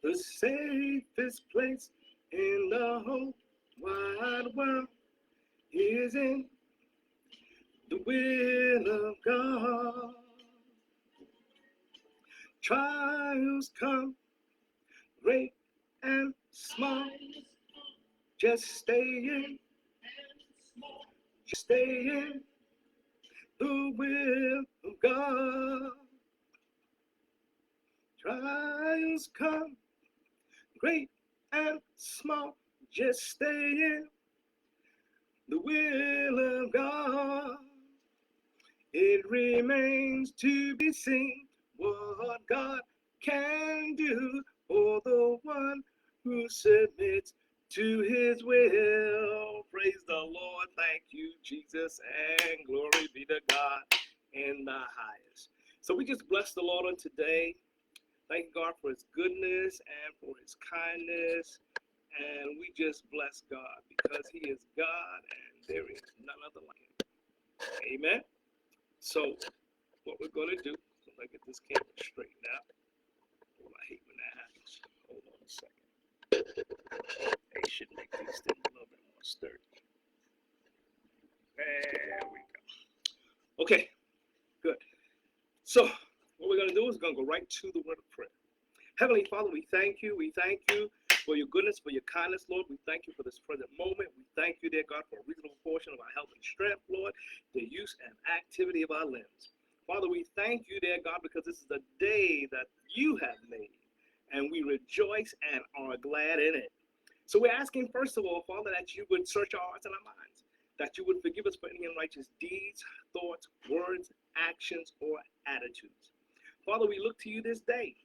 The safest place in the whole wide world is in the will of God. Trials come, great and small. Just stay in the will of God. Trials come, great and small. Just stay in the will of God. It remains to be seen what God can do for the one who submits to his will. Praise the Lord. Thank you, Jesus, and glory be to God in the highest. So we just bless the Lord on today. Thank God for his goodness and for his kindness. And we just bless God because he is God and there is none other like him. Amen. So what we're going to do, so I get this camera straightened out. Oh, I hate when that happens. Hold on a second. They should make these things a little bit more sturdy. There we go. Okay, good. So what we're going to do is we're going to go right to the word of prayer. Heavenly Father, we thank you. We thank you for your goodness, for your kindness, Lord. We thank you for this present moment. We thank you, dear God, for a reasonable portion of our health and strength, Lord, the use and activity of our limbs. Father, we thank you, dear God, because this is the day that you have made, and we rejoice and are glad in it. So we're asking, first of all, Father, that you would search our hearts and our minds, that you would forgive us for any unrighteous deeds, thoughts, words, actions, or attitudes. Father, we look to you this day,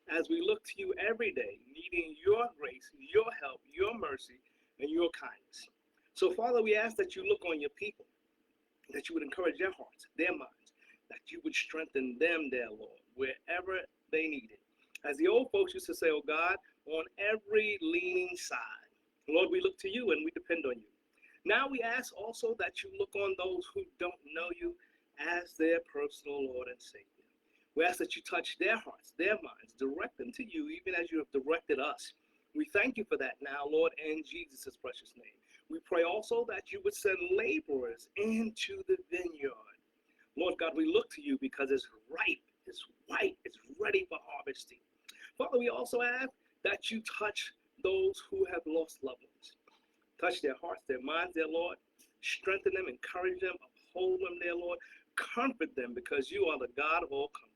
as we look to you every day, needing your grace, your help, your mercy, and your kindness. So, Father, we ask that you look on your people, that you would encourage their hearts, their minds, that you would strengthen them, dear Lord, wherever they need it. As the old folks used to say, oh God, on every leaning side. Lord, we look to you and we depend on you. Now we ask also that you look on those who don't know you as their personal Lord and Savior. We ask that you touch their hearts, their minds, direct them to you, even as you have directed us. We thank you for that now, Lord, in Jesus' precious name. We pray also that you would send laborers into the vineyard. Lord God, we look to you because it's ripe, it's white, it's ready for harvesting. Father, we also ask that you touch those who have lost loved ones. Touch their hearts, their minds, dear Lord. Strengthen them, encourage them, uphold them, dear Lord. Comfort them because you are the God of all comfort.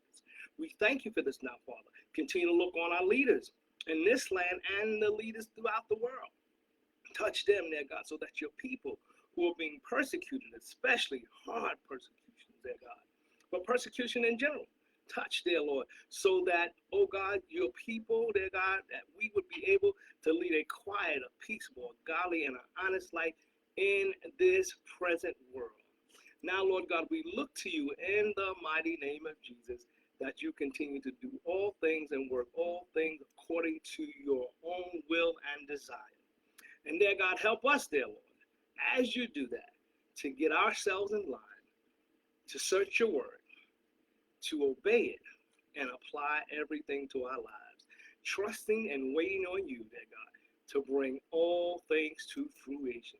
We thank you for this now, Father. Continue to look on our leaders in this land and the leaders throughout the world. Touch them, dear God, so that your people who are being persecuted, especially hard persecution, dear God, but persecution in general, touch, dear Lord, so that, oh God, your people, dear God, that we would be able to lead a quiet, a peaceable, a godly, and an honest life in this present world. Now, Lord God, we look to you in the mighty name of Jesus, that you continue to do all things and work all things according to your own will and desire. And dear God, help us, dear Lord, as you do that, to get ourselves in line, to search your word, to obey it, and apply everything to our lives, trusting and waiting on you, dear God, to bring all things to fruition.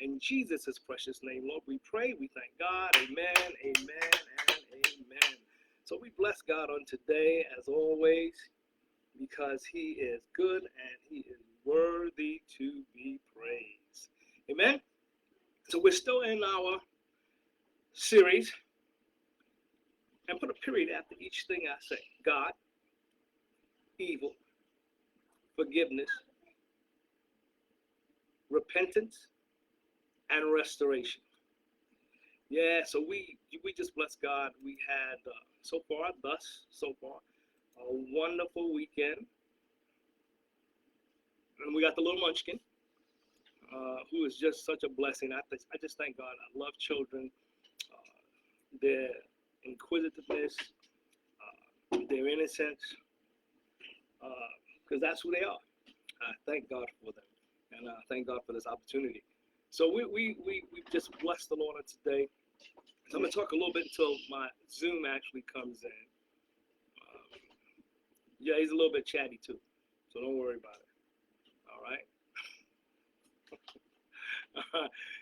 In Jesus' precious name, Lord, we pray, we thank God. Amen, amen, and amen. So we bless God on today, as always, because he is good and he is worthy to be praised. Amen. So we're still in our series, and put a period after each thing I say. God, evil, forgiveness, repentance, and restoration. Yeah, so we just bless God. We had so far a wonderful weekend, and we got the little munchkin, who is just such a blessing. I just thank God. I love children, their inquisitiveness, their innocence, because that's who they are. I thank God for them, and I thank God for this opportunity. So we just bless the Lord today. So I'm going to talk a little bit until my Zoom actually comes in. Yeah, he's a little bit chatty too. So don't worry about it. All right.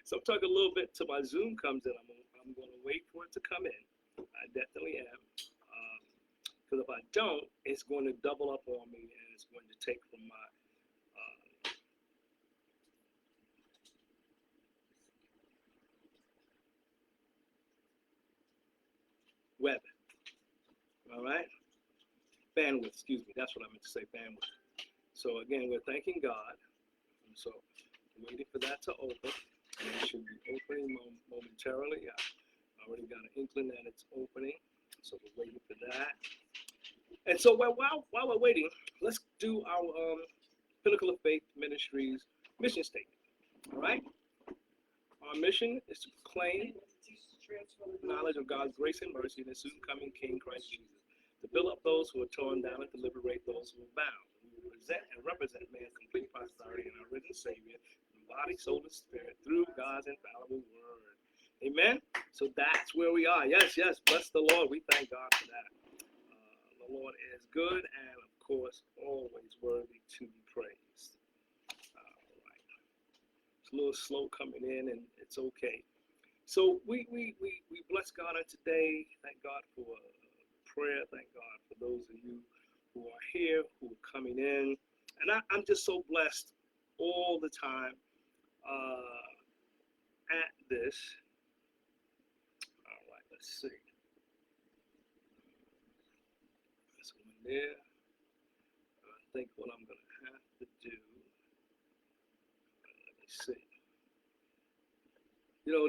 So I'm talking a little bit till my Zoom comes in. I'm going to wait for it to come in. I definitely am. Because if I don't, it's going to double up on me and it's going to take from my web. All right. Bandwidth, excuse me. That's what I meant to say, bandwidth. So again, we're thanking God. And so waiting for that to open. And it should be opening momentarily. I already got an inkling that it's opening. So we're waiting for that. And so while we're waiting, let's do our Pinnacle of Faith Ministries mission statement. All right? Our mission is to proclaim knowledge of God's grace and mercy in the soon coming King Christ Jesus, to build up those who are torn down and to liberate those who are bound. We will present and represent man's complete prosperity in our risen Savior, in body, soul, and spirit, through God's infallible word. Amen? So that's where we are. Yes, bless the Lord. We thank God for that. The Lord is good and, of course, always worthy to be praised. All right. It's a little slow coming in, and it's okay. So we bless God on today. Thank God for prayer. Thank God for those of you who are here, who are coming in. And I'm just so blessed all the time at this. All right, let's see. This one there. I think what I'm going to have to do, let me see. You know,